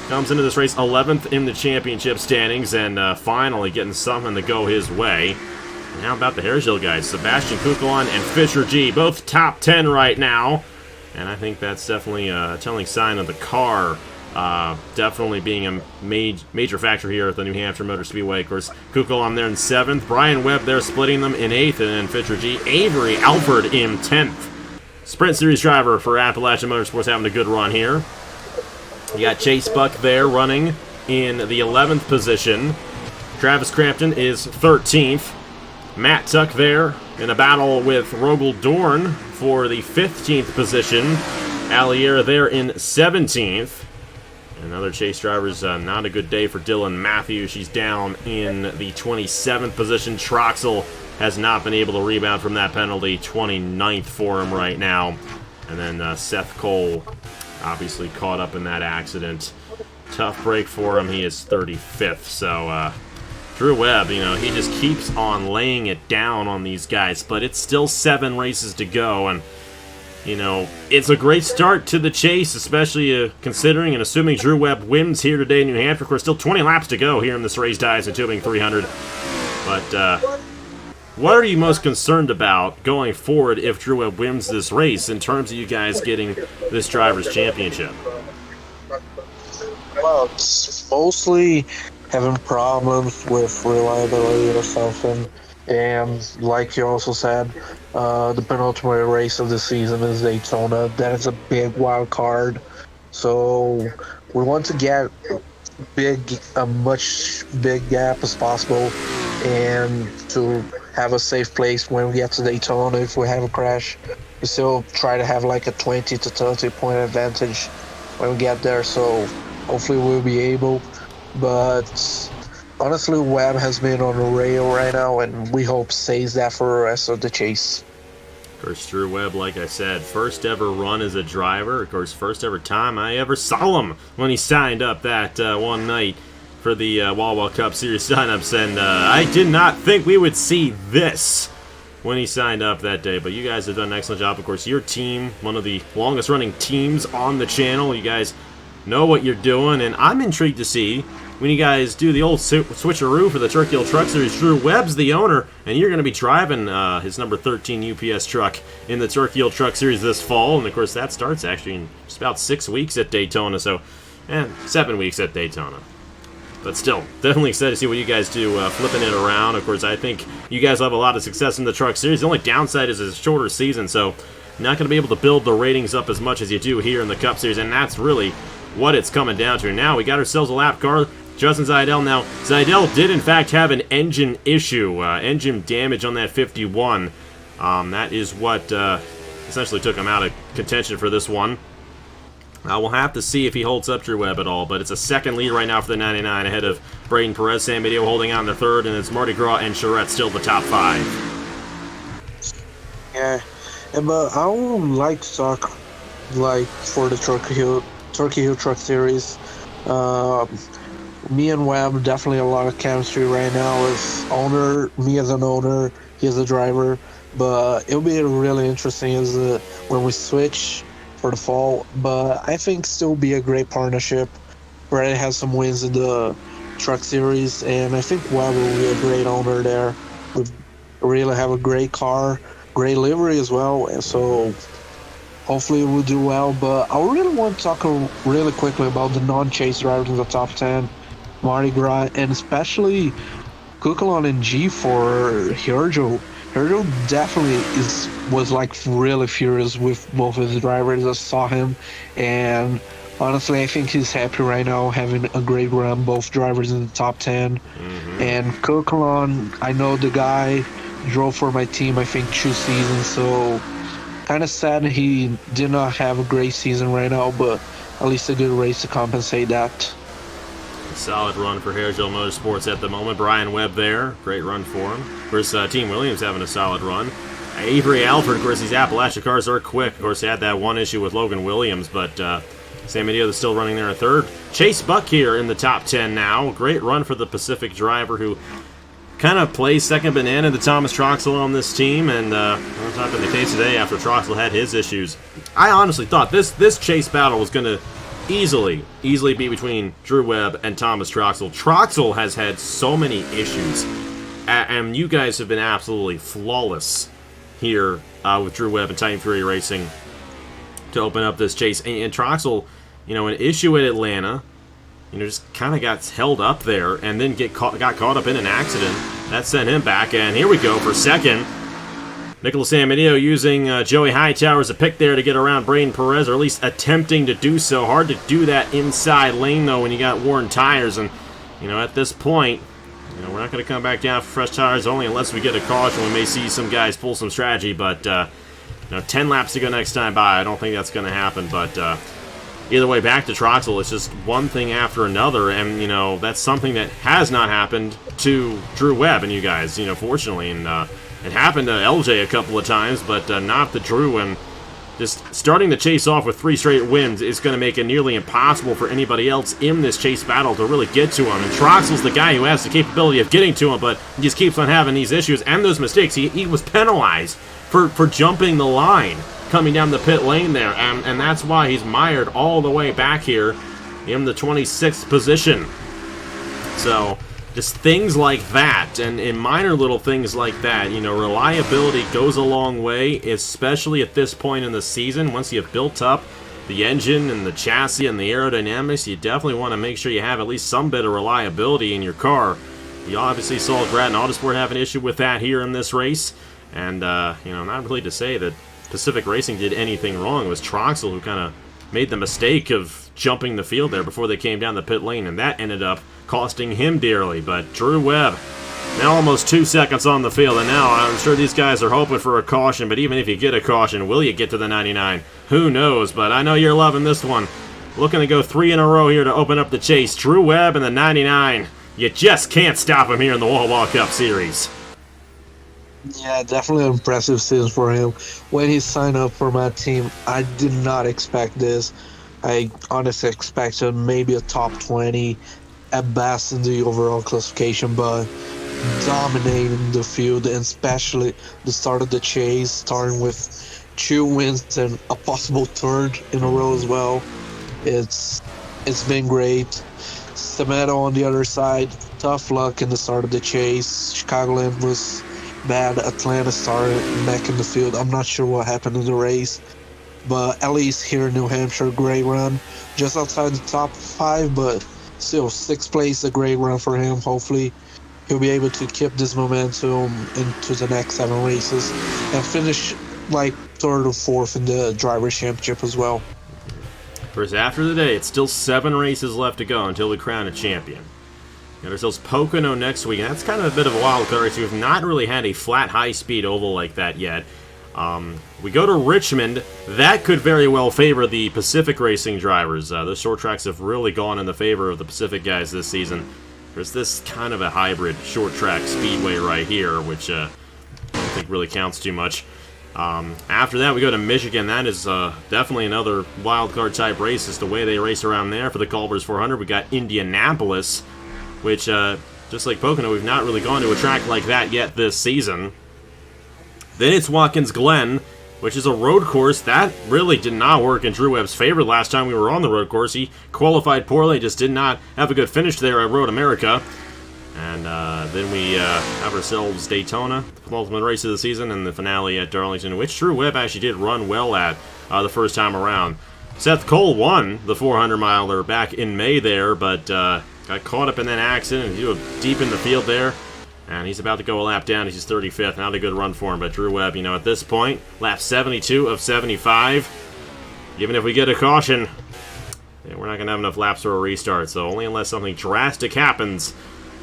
Comes into this race 11th in the championship standings, and finally getting something to go his way. And how about the Hareshill guys? Sebastian Kukulon and Fisher G, both top 10 right now. And I think that's definitely a telling sign of the car definitely being a major factor here at the New Hampshire Motor Speedway. Of course, Kukulon there in 7th. Brian Webb there splitting them in 8th. And then Fisher G. Avery Alford in 10th. Sprint Series driver for Appalachian Motorsports having a good run here. You got Chase Buck there running in the 11th position. Travis Crampton is 13th. Matt Tuck there in a battle with Rogel Dorn for the 15th position. Allier there in 17th. Another chase driver's not a good day for Dylan Matthews. She's down in the 27th position. Troxel has not been able to rebound from that penalty. 29th for him right now. And then Seth Cole obviously caught up in that accident. Tough break for him. He is 35th. So Drew Webb, you know, he just keeps on laying it down on these guys. But it's still 7 races to go. And you know, it's a great start to the chase, especially considering and assuming Drew Webb wins here today in New Hampshire. Of course, still 20 laps to go here in this Race Dies and Tubing 300. But what are you most concerned about going forward if Drew Webb wins this race in terms of you guys getting this driver's championship? Well, it's mostly having problems with reliability or something. And like you also said, the penultimate race of the season is Daytona. That is a big wild card. So we want to get a much big gap as possible and to have a safe place when we get to Daytona. If we have a crash, we still try to have like a 20 to 30 point advantage when we get there. So hopefully we'll be able. But honestly, Webb has been on a rail right now, and we hope stays that for the rest of the chase. Of course, Drew Webb, like I said, first ever run as a driver. Of course, first ever time I ever saw him when he signed up that one night for the Wawa Cup Series signups. And I did not think we would see this when he signed up that day. But you guys have done an excellent job. Of course, your team, one of the longest running teams on the channel. You guys know what you're doing. And I'm intrigued to see when you guys do the old switcheroo for the Turkey Hill Truck Series. Drew Webb's the owner, and you're going to be driving his number 13 UPS truck in the Turkey Hill Truck Series this fall. And, of course, that starts actually in just about 6 weeks at Daytona. So, 7 weeks at Daytona. But still, definitely excited to see what you guys do flipping it around. Of course, I think you guys will have a lot of success in the Truck Series. The only downside is it's a shorter season, so not going to be able to build the ratings up as much as you do here in the Cup Series, and that's really what it's coming down to. Now we got ourselves a lap car. Justin Zaidel. Now, Zaidel did, in fact, have an engine issue, engine damage on that 51. That is what essentially took him out of contention for this one. We'll have to see if he holds up Drew Webb at all, but it's a second lead right now for the 99 ahead of Braden Perez. San Mateo holding on the third, and it's Mardi Gras and Charette still the top 5. Yeah, but I would like to talk like for the Turkey Hill Truck Series. Me and Webb definitely a lot of chemistry right now as owner. Me as an owner, he as a driver. But it'll be really interesting as when we switch for the fall. But I think still be a great partnership. Brad has some wins in the Truck Series, and I think Webb will be a great owner there. We really have a great car, great livery as well, and so hopefully we'll do well. But I really want to talk really quickly about the non-chase drivers in the top 10. Mardi Gras, and especially Kukulon and G for Herjo. Herjo definitely was like really furious with both of his drivers. I saw him, and honestly, I think he's happy right now having a great run, both drivers in the top 10. And Kukulon, I know the guy drove for my team, I think, 2 seasons, so kind of sad he did not have a great season right now, but at least a good race to compensate that. Solid run for Hairgill Motorsports at the moment. Brian Webb there. Great run for him. Of course, Team Williams having a solid run. Avery Alford, of course, these Appalachia cars are quick. Of course, they had that one issue with Logan Williams, but San Mateo is still running there in third. Chase Buck here in the top 10 now. Great run for the Pacific driver who kind of plays second banana to Thomas Troxel on this team, and that's not been the case today after Troxel had his issues. I honestly thought this chase battle was going to easily be between Drew Webb and Thomas Troxel. Troxel has had so many issues, and you guys have been absolutely flawless here with Drew Webb and Titan Fury Racing to open up this chase. And Troxel, an issue at Atlanta, just kind of got held up there and then got caught up in an accident. That sent him back, and here we go for second. Nicholas San Mateo using Joey Hightower as a pick there to get around Braden Perez, or at least attempting to do so. Hard to do that inside lane, though, when you got worn tires. And, at this point, we're not going to come back down for fresh tires only unless we get a caution. We may see some guys pull some strategy, but, 10 laps to go next time by. I don't think that's going to happen, but either way, back to Troxel. It's just one thing after another, and, that's something that has not happened to Drew Webb and you guys, fortunately, and it happened to LJ a couple of times, but not to Drew. And just starting the chase off with 3 straight wins is going to make it nearly impossible for anybody else in this chase battle to really get to him. And Troxel's the guy who has the capability of getting to him, but he just keeps on having these issues and those mistakes. He was penalized for jumping the line coming down the pit lane there, and that's why he's mired all the way back here in the 26th position. So just things like that, and minor little things like that, reliability goes a long way, especially at this point in the season. Once you've built up the engine and the chassis and the aerodynamics, you definitely want to make sure you have at least some bit of reliability in your car. You obviously saw Granite Autosport have an issue with that here in this race, and, not really to say that Pacific Racing did anything wrong. It was Troxel who kind of made the mistake of jumping the field there before they came down the pit lane, and that ended up costing him dearly. But Drew Webb Now almost 2 seconds on the field, and now I'm sure these guys are hoping for a caution, but even if you get a caution, will you get to the 99? Who knows, but I know you're loving this one. Looking to go 3 in a row here to open up the chase. Drew Webb and the 99. You just can't stop him here in the Wawa Cup Series. Yeah, definitely an impressive season for him. When he signed up for my team, I did not expect this. I honestly expected maybe a top 20 at best in the overall classification, but dominating the field, and especially the start of the chase, starting with 2 wins and a possible 3rd in a row as well. It's been great. Stemetto on the other side, tough luck in the start of the chase. Chicagoland was bad. Atlanta started back in the field. I'm not sure what happened in the race, but at least here in New Hampshire, great run. Just outside the top 5, but still 6th place, a great run for him. Hopefully he'll be able to keep this momentum into the next 7 races and finish like 3rd or 4th in the Drivers' Championship as well. First, after the day, it's still 7 races left to go until we crown a champion. Got ourselves Pocono next week, and that's kind of a bit of a wild card, so we've not really had a flat, high-speed oval like that yet. We go to Richmond. That could very well favor the Pacific Racing drivers. Those short tracks have really gone in the favor of the Pacific guys this season. There's this kind of a hybrid short track speedway right here, which I don't think really counts too much. After that, we go to Michigan. That is definitely another wild card type race. It's the way they race around there. For the Culver's 400, we got Indianapolis, which, just like Pocono, we've not really gone to a track like that yet this season. Then it's Watkins Glen, which is a road course. That really did not work in Drew Webb's favor last time we were on the road course. He qualified poorly, just did not have a good finish there at Road America. And then we have ourselves Daytona, the penultimate race of the season, and the finale at Darlington, which Drew Webb actually did run well at the first time around. Seth Cole won the 400-miler back in May there, but got caught up in that accident. He was deep in the field there, and he's about to go a lap down. He's 35th. Not a good run for him, but Drew Webb, at this point, lap 72 of 75. Even if we get a caution, we're not going to have enough laps for a restart, so only unless something drastic happens,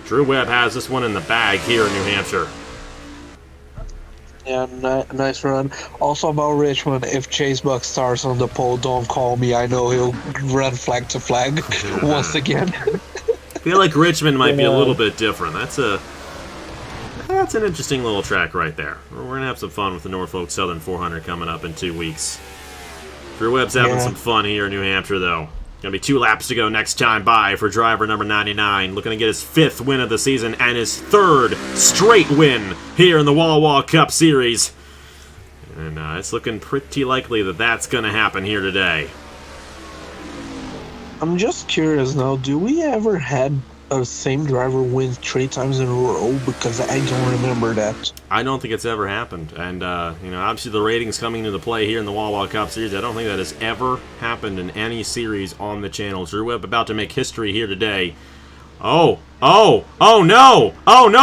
Drew Webb has this one in the bag here in New Hampshire. Yeah, nice run. Also about Richmond, if Chase Buck starts on the pole, don't call me. I know he'll run flag to flag once again. I feel like Richmond might be a little bit different. That's an interesting little track right there. We're going to have some fun with the Norfolk Southern 400 coming up in 2 weeks. Drew Webb's having some fun here in New Hampshire, though. Going to be 2 laps to go next time by for driver number 99. Looking to get his 5th win of the season and his 3rd straight win here in the Wawa Cup Series. And it's looking pretty likely that that's going to happen here today. I'm just curious now, do we ever had a same driver win 3 times in a row? Because I don't remember that. I don't think it's ever happened. And, obviously the ratings coming into play here in the Wawa Cup Series, I don't think that has ever happened in any series on the channel. Drew Webb about to make history here today. Oh no,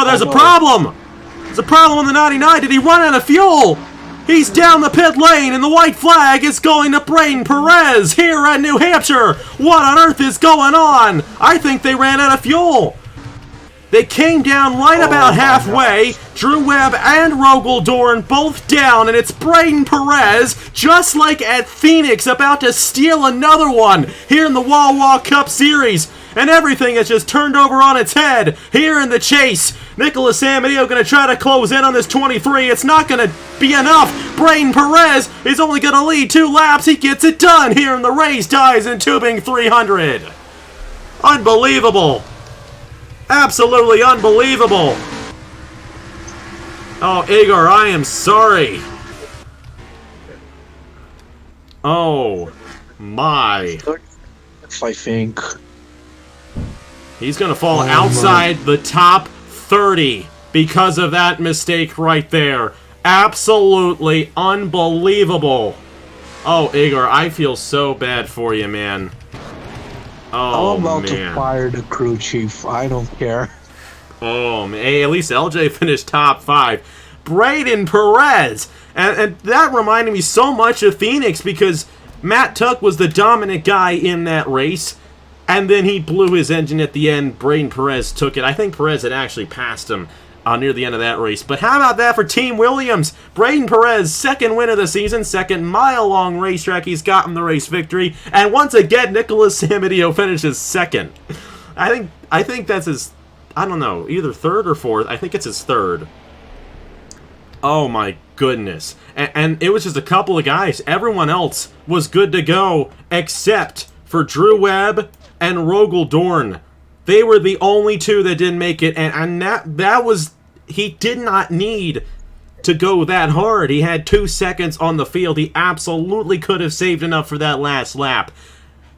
there's a problem! There's a problem on the 99. Did he run out of fuel? He's down the pit lane, and the white flag is going to Braden Perez here at New Hampshire. What on earth is going on? I think they ran out of fuel. They came down right about halfway. Drew Webb and Rogel Dorn both down, and it's Braden Perez, just like at Phoenix, about to steal another one here in the Wawa Cup Series. And everything has just turned over on its head here in the chase. Nicholas Amadio going to try to close in on this 23. It's not going to be enough. Braden Perez is only going to lead 2 laps. He gets it done here in the Race Ties and Tubing 300. Unbelievable. Absolutely unbelievable. Oh, Igor, I am sorry. Oh, my. I think. He's going to fall outside the top 30 because of that mistake right there. Absolutely unbelievable. Oh, Igor, I feel so bad for you, man. Oh, I'm about to fire the crew chief. I don't care. Oh, man. Hey, at least LJ finished top 5. Braden Perez. And that reminded me so much of Phoenix because Matt Tuck was the dominant guy in that race. And then he blew his engine at the end. Braden Perez took it. I think Perez had actually passed him near the end of that race. But how about that for Team Williams? Braden Perez, second win of the season, second mile-long racetrack. He's gotten the race victory. And once again, Nicholas Samadio finishes second. I think that's his, I don't know, either third or fourth. I think it's his third. Oh my goodness. And it was just a couple of guys. Everyone else was good to go except for Drew Webb and Rogel Dorn. They were the only two that didn't make it, and that was, he did not need to go that hard. He had 2 seconds on the field. He absolutely could have saved enough for that last lap,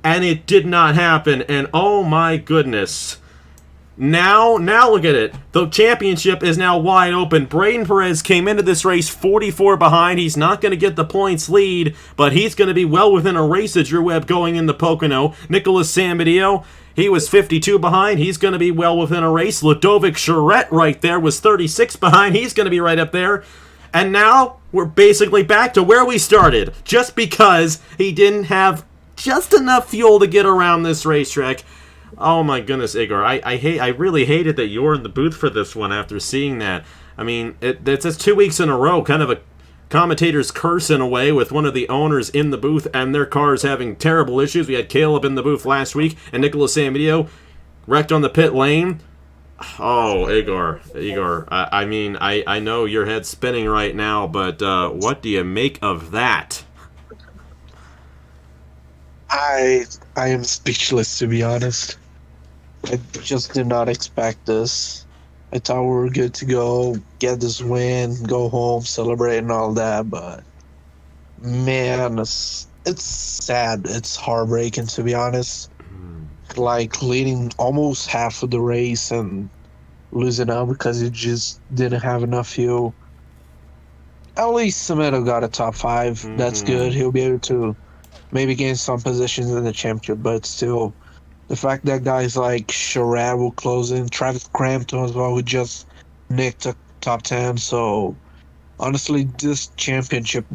and it did not happen, and oh my goodness. Now look at it. The championship is now wide open. Braden Perez came into this race 44 behind. He's not going to get the points lead, but he's going to be well within a race of Drew Webb going in the Pocono. Nicholas Samadio, he was 52 behind. He's going to be well within a race. Ludovic Charette right there was 36 behind. He's going to be right up there. And now we're basically back to where we started, just because he didn't have just enough fuel to get around this racetrack. Oh my goodness, Igor! I really hated that you were in the booth for this one after seeing that. I mean, it's 2 weeks in a row, kind of a commentator's curse in a way, with one of the owners in the booth and their cars having terrible issues. We had Caleb in the booth last week, and Nicholas Samadio wrecked on the pit lane. Oh, Igor, I mean, I know your head's spinning right now, but what do you make of that? I am speechless, to be honest. I just did not expect this. I thought we were good to go, get this win, go home, celebrate and all that, but man, it's sad. It's heartbreaking, to be honest. Like, leading almost half of the race and losing out because you just didn't have enough fuel. At least Semedo got a top 5. That's good. He'll be able to maybe gain some positions in the championship, but still, the fact that guys like Sherrod will close in, Travis Crampton as well, who just nicked a top 10. So, honestly, this championship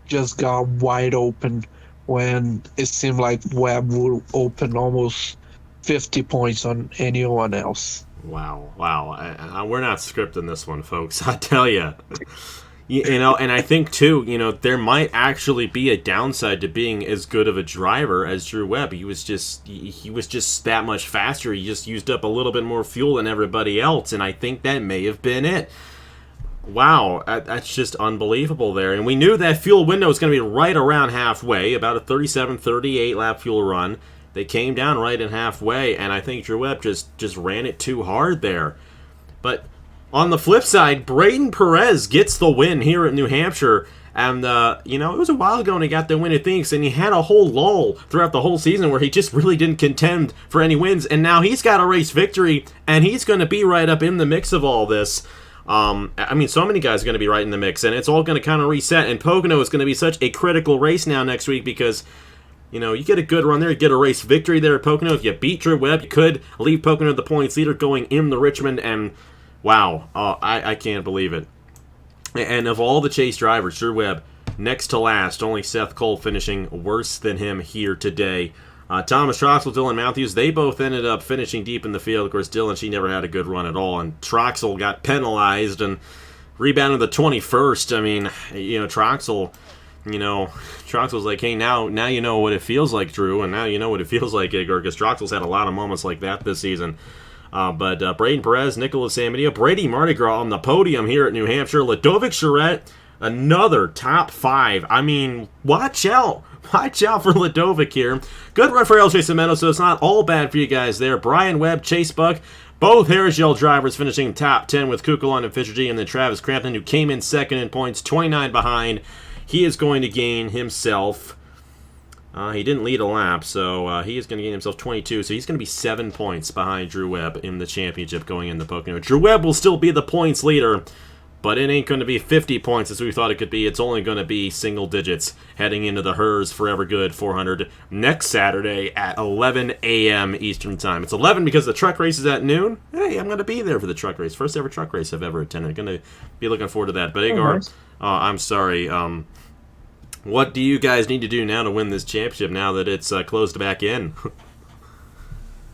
just got wide open when it seemed like Webb would open almost 50 points on anyone else. Wow. We're not scripting this one, folks. I tell you. You know, and I think, too, you know, there might actually be a downside to being as good of a driver as Drew Webb. He was just that much faster. He just used up a little bit more fuel than everybody else, and I think that may have been it. Wow, that's just unbelievable there. And we knew that fuel window was going to be right around halfway, about a 37, 38 lap fuel run. They came down right in halfway, and I think Drew Webb just ran it too hard there. But on the flip side, Braden Perez gets the win here at New Hampshire. And, you know, it was a while ago when he got the win at Phoenix, and he had a whole lull throughout the whole season where he just really didn't contend for any wins. And now he's got a race victory, and he's going to be right up in the mix of all this. I mean, so many guys are going to be right in the mix, and it's all going to kind of reset. And Pocono is going to be such a critical race now next week because, you know, you get a good run there, you get a race victory there at Pocono. If you beat Drew Webb, you could leave Pocono the points leader going into Richmond, and wow, I can't believe it. And of all the Chase drivers, Drew Webb, next to last, only Seth Cole finishing worse than him here today. Thomas Troxel, Dylan Matthews, they both ended up finishing deep in the field. Of course, Dylan, she never had a good run at all, and Troxel got penalized and rebounded the 21st. I mean, you know, Troxel's like, hey, now you know what it feels like, Drew, and now you know what it feels like, Igor, because Troxel's had a lot of moments like that this season. But Braden Perez, Nicholas Samadio, Brady Mardi Gras on the podium here at New Hampshire. Ludovic Charette, another top 5. I mean, watch out. Watch out for Ludovic here. Good run for LJ Cemento, so it's not all bad for you guys there. Brian Webb, Chase Buck, both Harris-Yell drivers finishing top 10 with Kukulon and Fisher G, and then Travis Crampton, who came in second in points, 29 behind. He is going to gain himself... he didn't lead a lap, so he is going to gain himself 22, so he's going to be 7 points behind Drew Webb in the championship going into Pocono. Drew Webb will still be the points leader, but it ain't going to be 50 points as we thought it could be. It's only going to be single digits heading into the Hers Forever Good 400 next Saturday at 11 a.m. Eastern Time. It's 11 because the truck race is at noon. Hey, I'm going to be there for the truck race. First ever truck race I've ever attended. Going to be looking forward to that. But Igor, nice. I'm sorry. What do you guys need to do now to win this championship now that it's closed back in?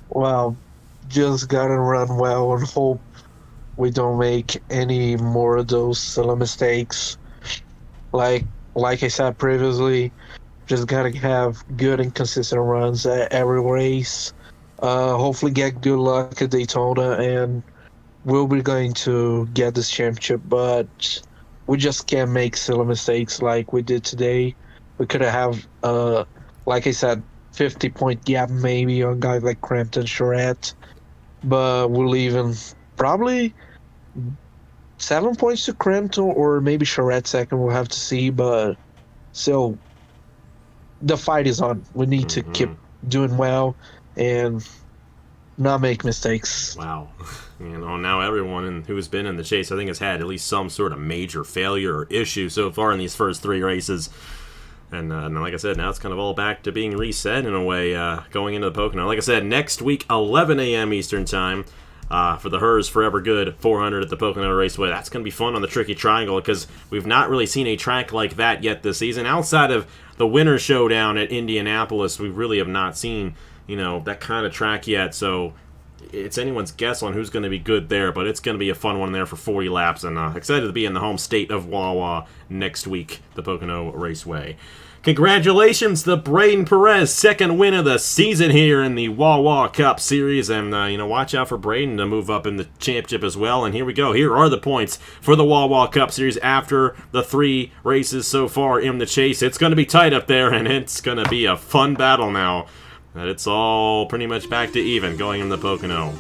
Well, just gotta run well and hope we don't make any more of those silly mistakes. Like like I said previously, just gotta have good and consistent runs at every race. Hopefully get good luck at Daytona, and we'll be going to get this championship, but we just can't make silly mistakes like we did today. We could have, like I said, 50-point gap maybe on guys like Crampton, Charette, but we're leaving probably 7 points to Crampton or maybe Charette second. We'll have to see, but still, the fight is on. We need to keep doing well and not make mistakes. Wow. Now everyone who's been in the chase, I think, has had at least some sort of major failure or issue so far in these first 3 races. And like I said, now it's kind of all back to being reset in a way going into the Pocono. Like I said, next week, 11 a.m. Eastern Time for the Hers Forever Good 400 at the Pocono Raceway. That's going to be fun on the Tricky Triangle because we've not really seen a track like that yet this season. Outside of the Winter Showdown at Indianapolis, we really have not seen, that kind of track yet. So it's anyone's guess on who's going to be good there, but it's going to be a fun one there for 40 laps, and excited to be in the home state of Wawa next week, the Pocono Raceway. Congratulations to Braden Perez, second win of the season here in the Wawa Cup Series, and watch out for Braden to move up in the championship as well. And here we go. Here are the points for the Wawa Cup Series after the 3 races so far in the chase. It's going to be tight up there, and it's going to be a fun battle now. That it's all pretty much back to even going in the Pocono.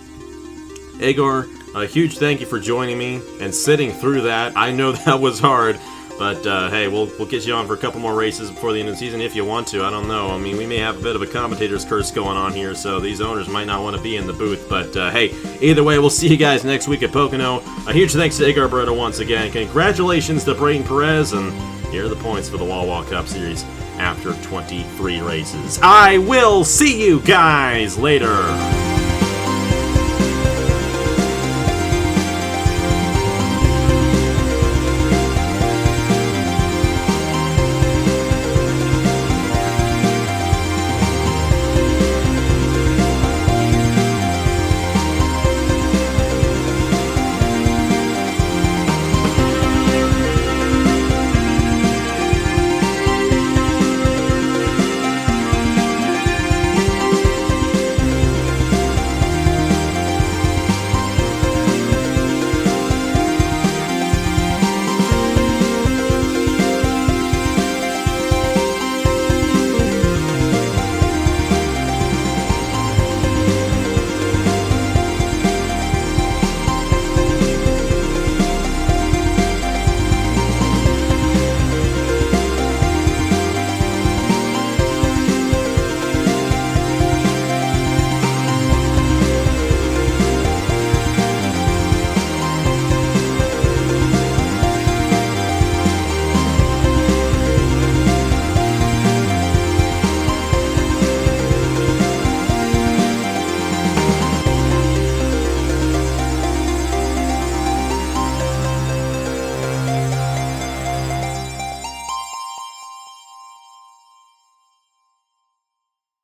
Igor, a huge thank you for joining me and sitting through that. I know that was hard, but hey, we'll get you on for a couple more races before the end of the season if you want to. I don't know. I mean, we may have a bit of a commentator's curse going on here, so these owners might not want to be in the booth. But hey, either way, we'll see you guys next week at Pocono. A huge thanks to Igor Beretta once again. Congratulations to Braden Perez, and here are the points for the Wawa Cup Series after 23 races. I will see you guys later.